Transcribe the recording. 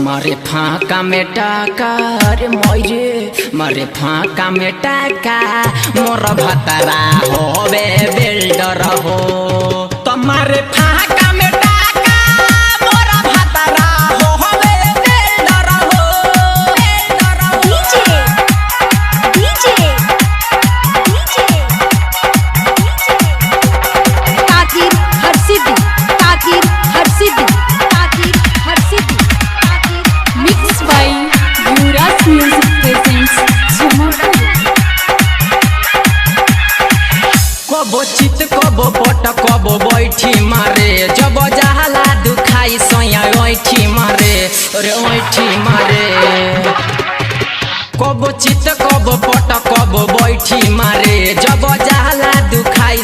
मारे फाका में टाका रे मोरे मारे फाका में टाका मोर भतरा होवे बिल्डर हो तुम्हारे फाका में टाका मोर भतरा होवे बिल्डर हो डीजे डीजे ताकीर हरसिद्धि ताकीर हरसिद्धि ताकीर Harsiddhi mix by Yuvraj music presents Jamapur कबो चित कबो पट कबो बैठी मारे जब जहला दुखाई सोया ओठी मारे रे ओठी मारे कबो चित कबो पट कबो बैठी मारे जब जहला दुखाई